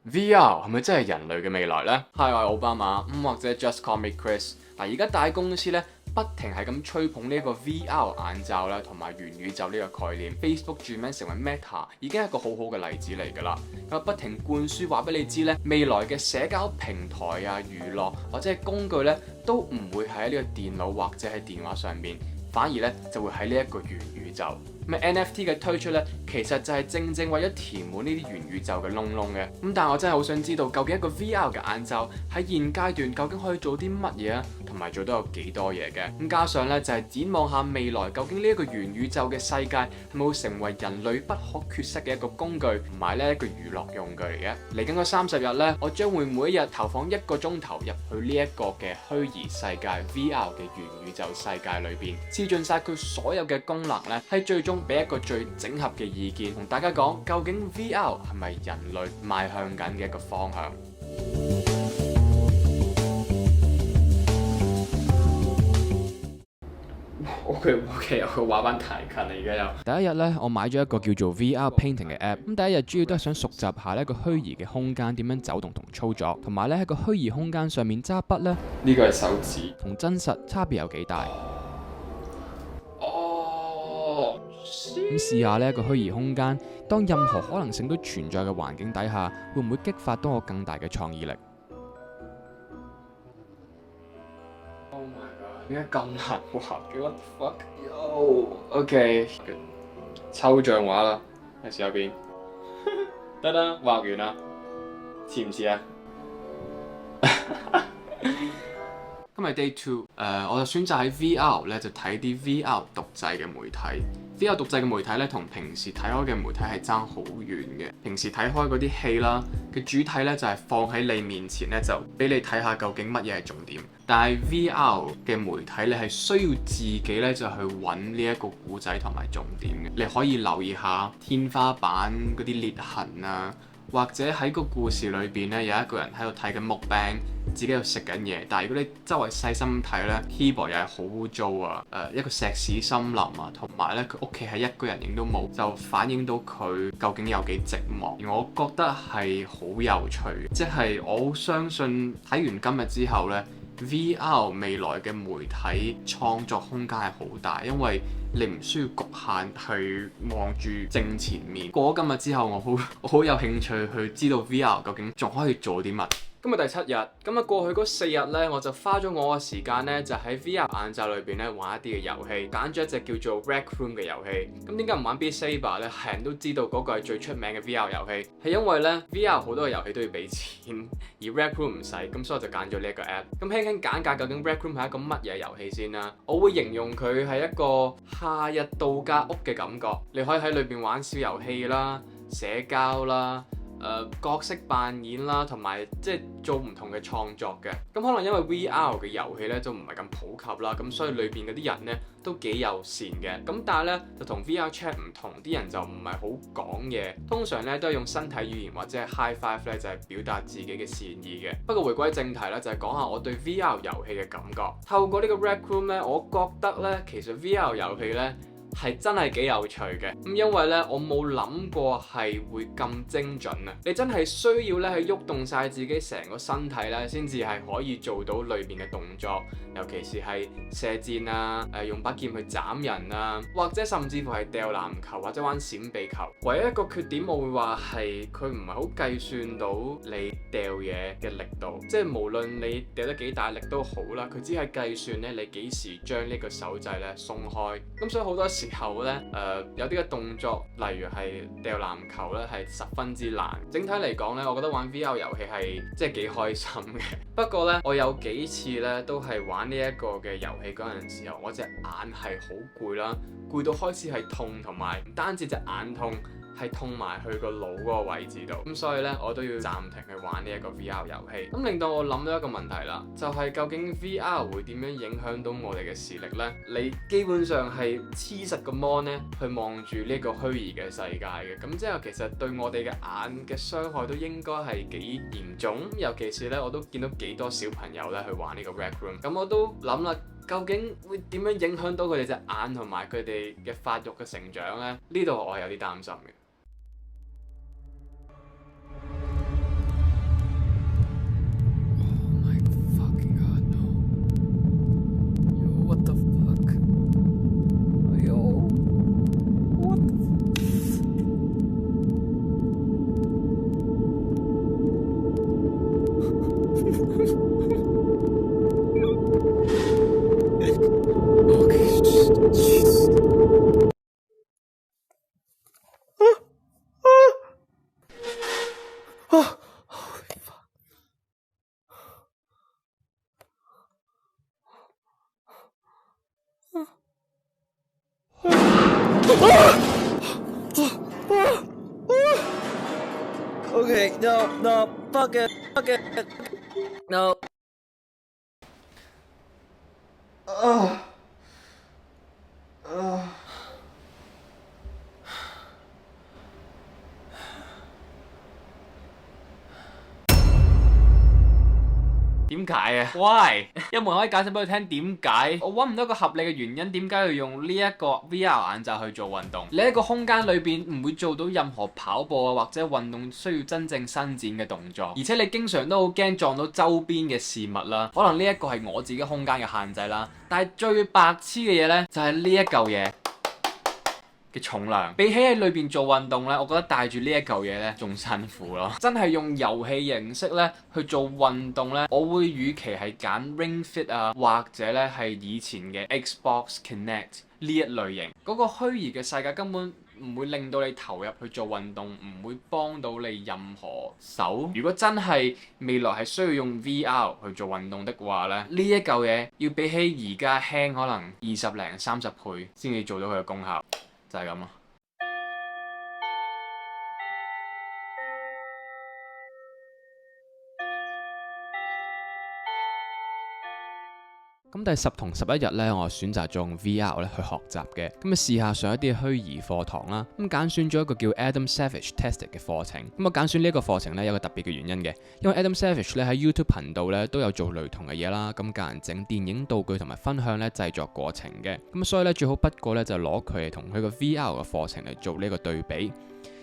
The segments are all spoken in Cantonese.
VR 係咪真係人類嘅未來呢？ Hi， 我係奧巴馬，或者 Just call me Chris。而家大公司咧不停係咁吹捧呢一個 VR 眼罩啦，同埋元宇宙呢個概念。Facebook 轉名成為 Meta 已經係一個好好嘅例子嚟㗎啦。咁不停灌輸話俾你知咧，未來嘅社交平台啊、娛樂或者係工具咧，都唔會喺呢個電腦或者喺電話上面，反而咧就會喺呢一個元宇宙。NFT 嘅推出咧，其實就係正正為咗填滿呢啲元宇宙嘅窿窿嘅。但係我真係好想知道，究竟一個 VR 嘅眼罩喺現階段究竟可以做啲乜嘢啊？同埋做到有幾多嘢嘅？加上咧就係展望下未來，究竟呢一個元宇宙嘅世界係咪會成為人類不可缺失嘅一個工具，同埋呢一個娛樂用具嚟嘅？嚟緊嗰30日咧，我將會每一日投放1個鐘頭入去呢一個嘅虛擬世界 VR 嘅元宇宙世界裏邊，試盡晒佢所有嘅功能咧，係最終俾一個最整合嘅意見，同大家講究竟 VR 係咪人類邁向緊嘅一個方向？OK， 有個畫板太近啦，而家又。第一日咧，我買咗一個叫做 VR Painting 嘅 app。第一日主要都係想熟習下呢一個虛擬嘅空間點樣走動同操作，同埋咧喺個虛擬空間上面揸筆咧，呢個係手指，同真實差別有幾大？咁試下呢一個虛擬空間，當任何可能性都存在嘅環境底下，會唔會激發到我更大嘅創意力？Oh my god！ 點解咁難畫嘅？What the fuck？Yo，OK，抽象畫啦，開始有邊？得啦，畫完啦，似唔似啊？今日 Day 2，我就選擇喺 VR 咧就睇啲 VR 讀製嘅媒體。VR 讀製嘅媒體咧同平時睇開嘅媒體係爭好遠嘅。平時睇開嗰啲戲啦嘅主體咧就係放喺你面前咧，就俾你睇下究竟乜嘢係重點。但係 VR 嘅媒體你係需要自己咧就去揾呢一個故仔同埋重點嘅。你可以留意下天花板嗰啲裂痕啊。或者喺個故事裏邊咧，有一個人喺度睇緊木餅，自己喺度食緊嘢。但係如果你周圍細心睇咧，keyboard 又係好污糟啊！一個石屎森林啊，同埋咧佢屋企係一個人影都冇，就反映到佢究竟有幾寂寞。而我覺得係好有趣，即係我好相信睇完今日之後咧。VR 未來嘅媒體創作空間係好大，因為你唔需要局限去望住正前面。過咗今日之後，我好有興趣去知道 VR 究竟仲可以做啲乜。今日第7日，咁啊過去嗰4日咧，我就花咗我嘅時間咧，就喺 VR 眼罩裏邊咧玩一啲嘅遊戲，揀咗一隻叫做 Rec Room 嘅遊戲。咁點解唔玩 Beat Saber 咧？係人都知道嗰個係最出名嘅 VR 遊戲，係因為咧 VR 好多嘅遊戲都要俾錢，而 Rec Room 唔使，咁所以我就揀咗呢一個 app。咁輕輕簡介究竟 Rec Room 係一個乜嘢遊戲先啦？我會形容佢係一個夏日度假屋嘅感覺，你可以喺裏邊玩小遊戲啦、社交啦。角色扮演啦，同埋即係做唔同嘅創作嘅。咁可能因為 VR 嘅遊戲咧就唔係咁普及啦，咁所以裏邊嗰啲人咧都幾友善嘅。咁但係咧就同 VR Chat 唔同，啲人就唔係好講嘢，通常咧都係用身體語言或者係 high five 咧就係表達自己嘅善意嘅。不過回歸正題咧，就係講下我對 VR 遊戲嘅感覺。透過呢個 Rec Room 咧，我覺得咧其實 VR 遊戲咧係真係幾有趣嘅，因為咧我冇諗過係會咁精準啊！你真係需要咧去喐動晒自己成個身體咧，先至係可以做到裏面嘅動作，尤其是係射箭啊、用把劍去斬人啊，或者甚至乎係掉籃球或者玩閃避球。唯一一個缺點我會話係佢唔係好計算到你掉嘢嘅力度，即係無論你掉得幾大力都好啦，佢只係計算咧你幾時將呢個手掣咧鬆開。咁所以好多時候咧，有啲嘅動作，例如係掉籃球咧，係十分之難。整體嚟講咧，我覺得玩 VR 遊戲係即係幾開心嘅。不過咧，我有幾次咧都係玩呢一個嘅遊戲嗰陣時候，我隻眼係好攰啦，攰到開始係痛，同埋唔單止隻眼痛。係痛埋去個腦嗰個位置度，咁所以咧我都要暫停去玩呢一個 VR 遊戲。咁令到我諗到一個問題啦，就係究竟 VR 會點樣影響到我哋嘅視力呢？你基本上係黐實個 mon 咧去望住呢個虛擬嘅世界嘅，咁即係其實對我哋嘅眼嘅傷害都應該係幾嚴重。尤其是咧，我都見到幾多小朋友咧去玩呢個 Rec Room，咁我都諗啦。究竟會點樣影響到佢哋隻眼同埋佢哋嘅發育嘅成長呢？呢度我係有啲擔心嘅。Okay, no, fuck it, no.點解啊 ？Why？ 有冇人可以解釋俾我聽點解？我揾唔到一個合理嘅原因，點解要用呢一個 VR 眼罩去做運動？你喺個空間裏邊唔會做到任何跑步啊或者運動需要真正伸展嘅動作，而且你經常都好驚撞到周邊嘅事物啦。可能呢一個係我自己空間嘅限制啦。但係最白痴嘅嘢呢，就係呢一嚿嘢嘅重量，比起喺裏邊做運動咧，我覺得帶住呢一嚿嘢咧仲辛苦咯。真係用遊戲形式咧去做運動咧，我會與其係揀 Ring Fit 啊，或者咧係以前嘅 Xbox Kinect 呢一類型，嗰個虛擬嘅世界根本唔會令到你投入去做運動，唔會幫到你任何手。如果真係未來係需要用 VR 去做運動的話咧，呢一嚿嘢要比起而家輕可能20零30倍先至做到佢嘅功效。就係咁咯。咁第10同11日咧，我選擇咗用 VR 咧去學習嘅，咁啊試下上一啲虛擬課堂啦。咁揀選咗一個叫 Adam Savage Tested 嘅課程。咁我揀選呢一個課程咧有個特別嘅原因嘅，因為 Adam Savage 咧喺 YouTube 頻道咧都有做類同嘅嘢啦，咁教人整電影道具同埋分享咧製作過程嘅。咁所以咧最好不過咧就攞佢嚟同佢個 VR 嘅課程嚟做呢個對比。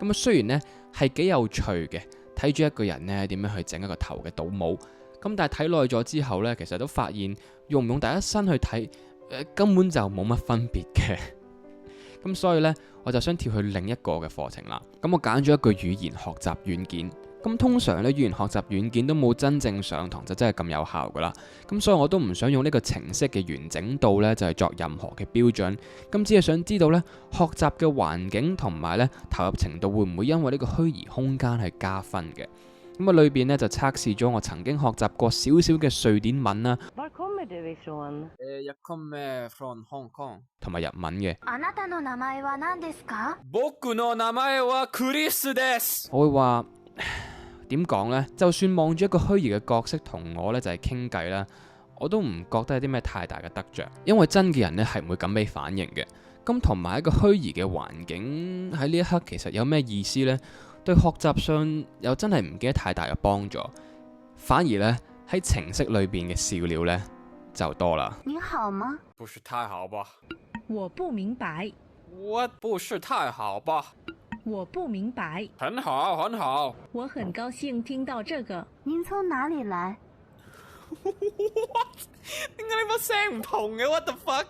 咁啊雖然咧係幾有趣嘅，睇住一個人咧點樣去整一個頭嘅倒模。咁但係睇耐咗之後呢，其實都發現用唔用第一身去睇，根本就冇乜分別嘅。咁所以呢，我就想跳去另一個嘅課程啦。咁我揀咗一個語言學習軟件。咁通常呢，語言學習軟件都冇真正上堂就真係咁有效噶啦。咁所以我都唔想用呢個程式嘅完整度呢，就係作任何嘅標準。咁只係想知道呢，學習嘅環境同埋呢投入程度會唔會因為呢個虛擬空間係加分嘅。咁啊，裏邊咧就測試咗我曾經學習過少少嘅瑞典文啦，from Hong Kong 同埋日文嘅。我會話點講呢？就算望住一個虛擬嘅角色同我呢就係傾偈啦，我都唔覺得有啲咩太大嘅得着，因為真嘅人呢係唔會咁俾反應嘅。咁同埋一個虛擬嘅環境喺呢一刻其實有咩意思呢？對學習上又真係唔記得太大嘅幫助，反而呢，喺程式裏邊嘅笑料呢就多啦。你好嗎？不是太好吧？我不明白。What？不是太好吧？我不明白。很好，很好。我很高興聽到這個。您從哪裡來？點解你把聲唔同嘅 ？What the fuck？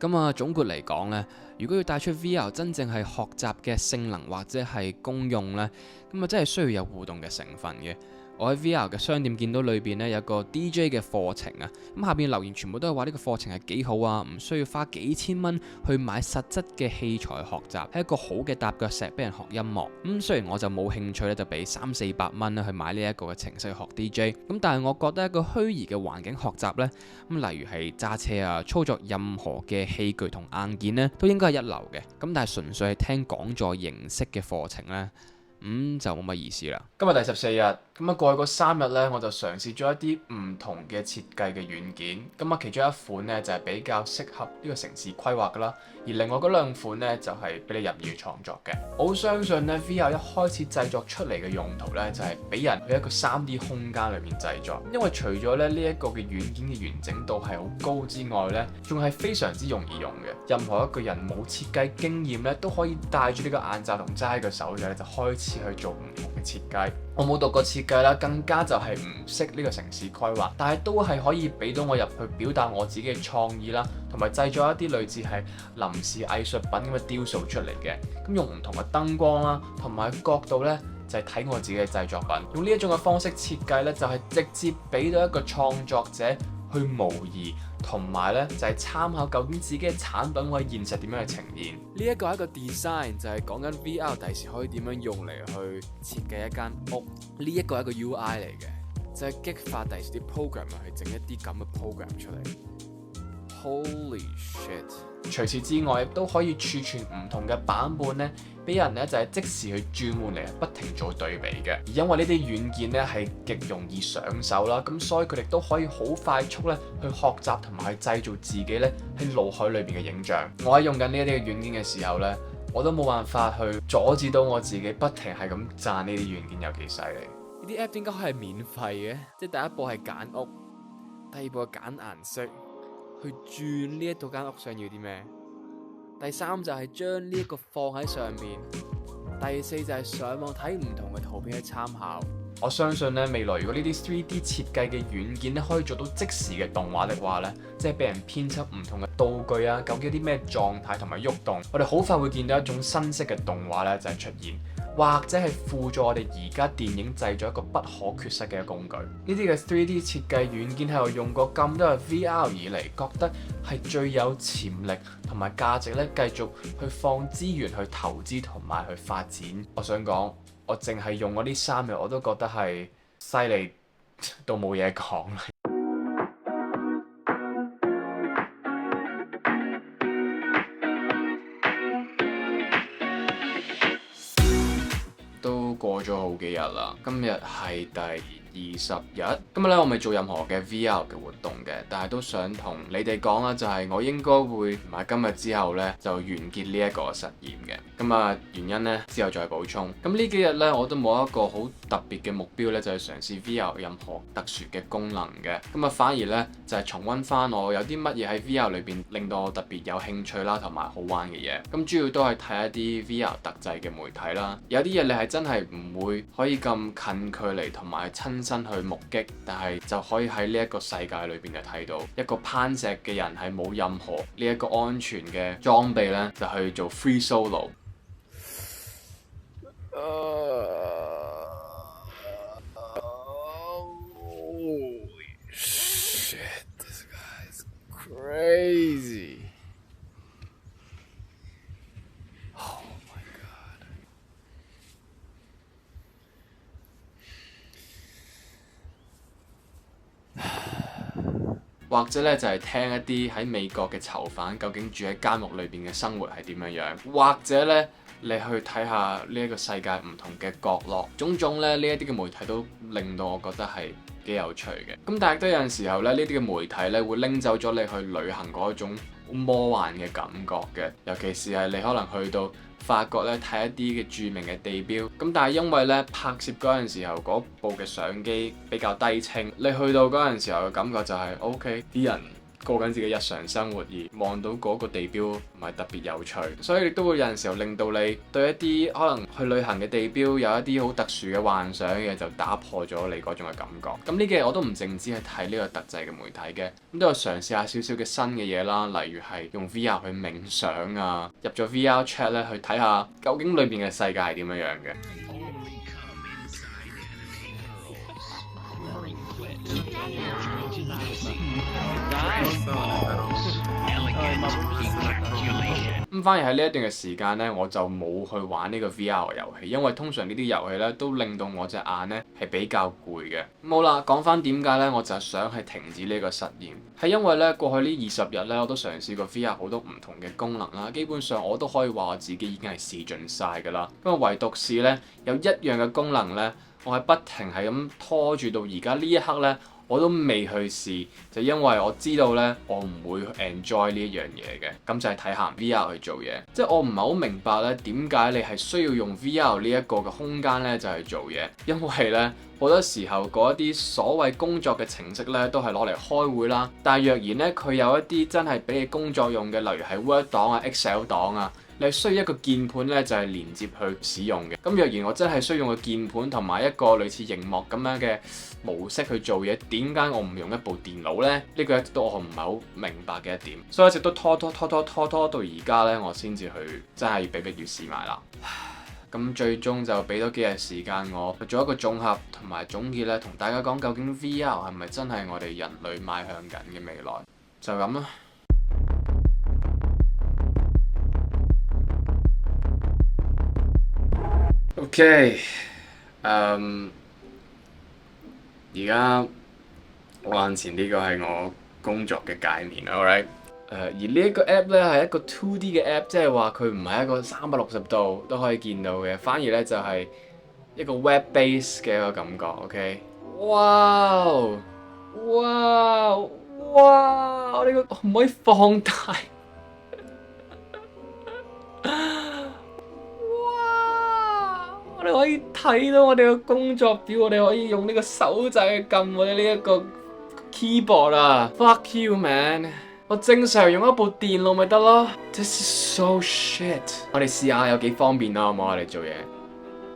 咁啊，總括嚟講呢，如果要帶出 VR 真正係學習嘅性能或者係功用呢，咁啊真係需要有互動嘅成分嘅。我喺 VR 嘅商店見到裏邊呢有個 DJ 嘅課程啊，咁下邊留言全部都係話呢個課程係幾好啊，唔需要花幾千蚊去買實質嘅器材學習，係一個好嘅踏腳石俾人學音樂。咁雖然我就冇興趣咧，就俾300-400蚊去買呢一個嘅程式學 DJ，咁但係我覺得一個虛擬嘅環境學習呢，咁例如係揸車啊、操作任何嘅器具同硬件呢，都應該係一流嘅。咁但係純粹係聽講座形式嘅課程呢，就冇乜意思啦。今日第14日。咁啊，過去嗰3日咧，我就嘗試咗一啲唔同嘅設計嘅軟件。咁啊，其中一款咧就係比較適合呢個城市規劃噶啦，而另外嗰2款咧就係俾你任意創作嘅。我好相信咧 VR 一開始製作出嚟嘅用途咧，就係俾人去一個3D 空間裏面製作。因為除咗咧呢一個嘅軟件嘅完整度係好高之外咧，仲係非常之容易用嘅。任何一個人冇設計經驗咧，都可以戴住呢個眼罩同揸喺個手仔咧，就開始去做唔同嘅設計。我冇讀過設計啦，更加就係唔識呢個城市規劃，但係都係可以俾到我入去表達我自己嘅創意啦，同埋製作一啲類似係臨時藝術品咁嘅雕塑出嚟嘅。咁用唔同嘅燈光啦，同埋角度咧，就係睇我自己嘅製作品。用呢一種嘅方式設計呢，就係直接俾到一個創作者去模擬，同埋呢就係參考究竟自己嘅產品或者現實點樣去呈現。呢一個係一個 design，就係講緊 VR 第時可以點樣用嚟去設計一間屋。呢一個係一個 UI 嚟嘅，就係激發第時啲 program 去整一啲咁嘅 program 出嚟。Holy shit！ 除此之外，亦都可以儲存唔同嘅版本呢，俾人呢就係即時去轉換嚟不停做對比嘅。而因為呢啲軟件呢係極容易上手啦，咁所以佢哋都可以好快速咧去學習同埋去製造自己咧喺腦海裏邊嘅影像。我喺用緊呢一啲嘅軟件嘅時候呢，我都冇辦法去阻止到我自己不停係咁讚呢啲軟件有幾犀利。呢啲 app 點解可以係免費嘅？即係第一步係揀屋，第二步係揀顏色。去轉呢一套間屋想要啲咩？第三就係將呢一個放喺上面。第四就係上網睇唔同嘅圖片去參考。我相信咧未來如果呢啲 3D 設計嘅軟件咧可以做到即時嘅動畫的話咧，即係俾人編輯唔同嘅道具啊，究竟有啲咩狀態同埋喐動，我哋好快會見到一種新式嘅動畫咧就係出現。或者係輔助我哋而家電影製作一個不可缺失嘅工具。呢啲嘅 3D 設計軟件喺度用過咁多嘅 VR 以嚟，覺得係最有潛力同埋價值咧，繼續去放資源去投資同埋去發展。我想講，我淨係用嗰啲3日，我都覺得係犀利到冇嘢講。過咗好幾日啦，今日係第20日。今日咧我未做任何嘅 VR 嘅活動嘅，但係都想同你哋講啦，就係我應該會唔係今日之後咧就完結呢一個實驗嘅。咁啊原因咧之後再補充。咁呢幾日咧我都冇一個好特別嘅目標咧，就係嘗試 VR 任何特殊嘅功能嘅。咁啊反而咧就係重溫翻我有啲乜嘢喺 VR 裏邊令到我特別有興趣啦，同埋好玩嘅嘢。咁主要都係睇一啲 VR 特製嘅媒體啦。有啲嘢你係真係唔會可以咁近距離同埋親身去目擊，但係就可以喺呢一個世界裏邊就睇到一個攀石嘅人係冇任何呢一個安全嘅裝備咧，就去做 free solo。Holy shit, this guy's crazy. Oh my god. 或者咧就係聽一啲喺美國嘅囚犯究竟住喺監獄裏邊嘅生活係點樣樣，或者咧你去睇下呢一個世界唔同嘅角落，種種咧呢一啲嘅媒體都令到我覺得係幾有趣嘅。咁但係都有陣時候咧，呢啲嘅媒體咧會拎走咗你去旅行嗰種魔幻嘅感覺嘅，尤其是係你可能去到法國咧睇一啲嘅著名嘅地標，咁但係因為咧拍攝嗰陣時候嗰部嘅相機比較低清，你去到嗰陣時候嘅感覺就係 OK， 啲人過緊自己日常生活，而望到嗰個地標唔係特別有趣，所以亦都會有陣時候令到你對一啲可能去旅行嘅地標有一啲好特殊嘅幻想嘅，就打破咗你嗰種嘅感覺。咁呢幾日我都唔淨止係睇呢個特製嘅媒體嘅，咁都有嘗試下少少嘅新嘅嘢啦，例如係用 VR 去冥想啊，入咗 VR chat 咧去睇下究竟裏邊嘅世界係點樣樣嘅。咁反而喺呢一段嘅時間呢，我就冇去玩呢個 VR 嘅遊戲，因為通常呢啲遊戲呢都令到我隻眼呢係比較攰嘅。好啦，講翻點解呢，我就想係停止呢個實驗，係因為呢過去呢20日呢，我都嘗試過 VR 好多唔同嘅功能啦，基本上我都可以話我自己已經係試盡晒㗎啦。咁啊，唯獨是呢，有一樣嘅功能呢，我係不停係咁拖住到而家呢一刻呢，我都未去試，就因為我知道咧，我唔會 enjoy 呢一樣嘢嘅，咁就係睇下 VR 去做嘢。即係我唔係好明白咧，點解你係需要用 VR 呢一個嘅空間咧，就係做嘢？因為咧好多時候嗰一啲所謂工作嘅程式咧，都係攞嚟開會啦。但係若然咧，佢有一啲真係俾你工作用嘅，例如係 Word 檔啊、Excel 檔啊。你需要一個鍵盤咧，就係連接去使用嘅。咁若然我真係需要用個鍵盤同埋一個類似螢幕咁樣嘅模式去做嘢，點解我唔用一部電腦呢？呢個一直都我唔係好明白嘅一點，所以一直都拖到而家呢，我先至去真係被逼要試埋啦。咁最終就俾多幾日時間我去做一個綜合同埋總結咧，同大家講究竟 VR 係咪真係我哋人類邁向緊嘅未來？就咁啦。OK，而家我眼前呢個係我工作嘅界面 ，alright。而呢一個 app 咧係一個 2D 嘅 app，即係話佢唔係一個360度都可以見到嘅，反而咧就係一個 web base 嘅一個感覺。OK， 哇哇哇！我呢個可唔可以放大？我哋可以睇到我哋嘅工作表，我哋可以用呢個手掣去撳我哋呢一個 keyboard 啊 ！Fuck you man！ 我正常用一部電腦咪得咯。This is so shit！ 我哋試下有幾方便啦，好唔好？我哋做嘢，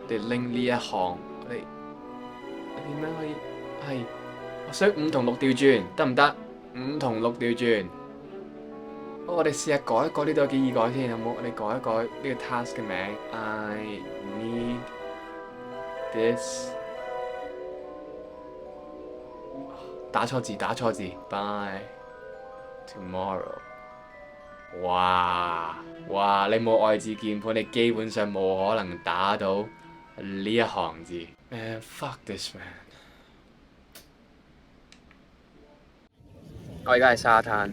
我哋拎呢一行，我哋點樣可以係？我想5同6調轉，得唔得？5同6調轉。我哋試下改一改呢度有幾易改先，好冇？我哋改一改呢個 task 嘅名 ，I need this。打錯字，By tomorrow。哇！你冇愛字鍵盤，你基本上冇可能打到呢一行字。Man, fuck this man！ 我而家喺沙灘。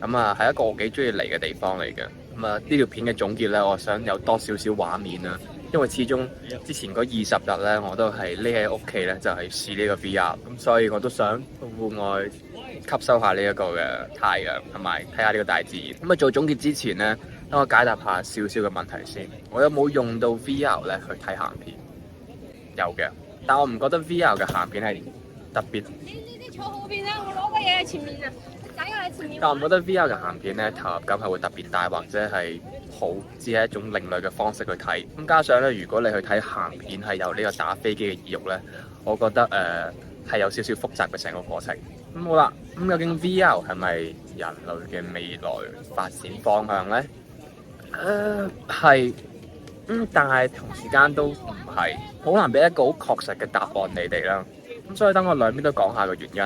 咁啊，係一個我幾中意嚟嘅地方嚟嘅。咁啊，呢條片嘅總結咧，我想有多少少畫面啦。因為始終之前嗰20日咧，我都係匿喺屋企咧，就係試呢個 VR。咁所以我都想戶外吸收下呢一個嘅太陽，同埋睇下呢個大自然。咁啊，做總結之前咧，等我解答下少少嘅問題先。我有冇用到 VR 咧去睇鹹片？有嘅，但我唔覺得 VR 嘅鹹片係特別。你坐後邊啊！我攞個嘢喺前面啊！但我唔覺得 VR 嘅鹹片咧投入感係會特別大，或者係好，只係一種另類嘅方式去睇。咁加上咧，如果你去睇鹹片係有呢個打飛機嘅意欲咧，我覺得係有少少複雜嘅成個過程。咁好啦，咁究竟 VR 係咪人類嘅未來發展方向咧？係，但係同時間都唔係，好難俾一個好確實嘅答案你哋啦。咁所以等我兩邊都講下個原因。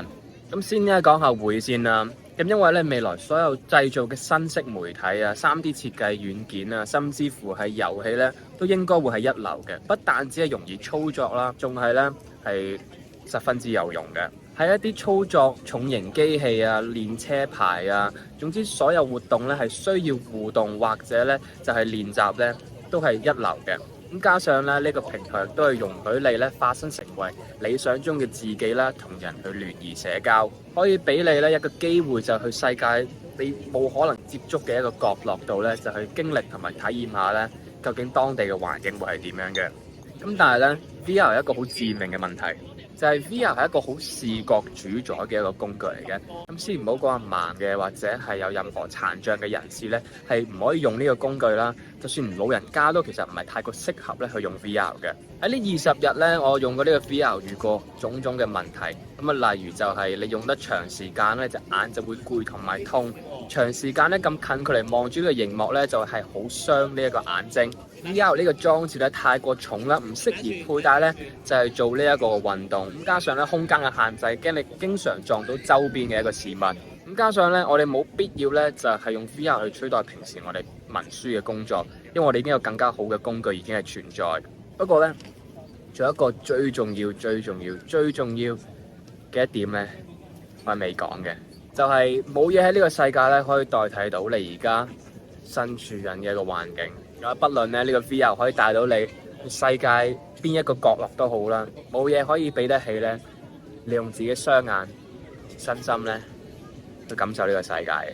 咁先咧講下會先啦。咁因為咧未來所有製造嘅新式媒體啊、3D 設計軟件啊，甚至乎係遊戲咧，都應該會係一流嘅。不但只係容易操作啦，仲係咧係十分之有用嘅。喺一啲操作重型機器啊、練車牌啊，總之所有活動咧係需要互動或者咧就係練習咧，都係一流嘅。咁加上咧呢個平台都係容許你咧化身成為理想中嘅自己啦，同人去聯誼社交，可以俾你咧一個機會就去世界你冇可能接觸嘅一個角落度咧，就去經歷同埋體驗下咧究竟當地嘅環境會係點樣嘅。咁但係咧 VR 有一個好致命嘅問題，就係 VR 係一個好視覺主宰嘅一個工具嚟嘅。咁先唔好講話盲嘅或者係有任何殘障嘅人士咧，係唔可以用呢個工具啦。就算老人家都其實唔係太過適合咧去用 VR 嘅。喺呢20日咧，我用過呢個 VR 遇過種種嘅問題。咁啊，例如就係你用得長時間咧，隻眼就會攰同埋痛。長時間咧咁近距離望住呢個熒幕咧，就係好傷呢一個眼睛。VR 呢個裝置咧太過重啦，唔適宜佩戴咧，就係做呢一個運動。咁加上咧空間嘅限制，驚你經常撞到周邊嘅一個事物。咁加上咧，我哋冇必要咧，就係用 VR 去取代平時我哋文書嘅工作，因為我哋已經有更加好嘅工具已經係存在。不過咧，仲有一個最重要嘅一點咧，我係未講嘅，就係冇嘢喺呢個世界咧可以代替到你而家身處緊嘅一個環境。有不論咧呢個 VR 可以帶到你去世界邊一個角落都好啦，冇嘢可以比得起咧，你用自己雙眼、身心咧去感受呢個世界嘅。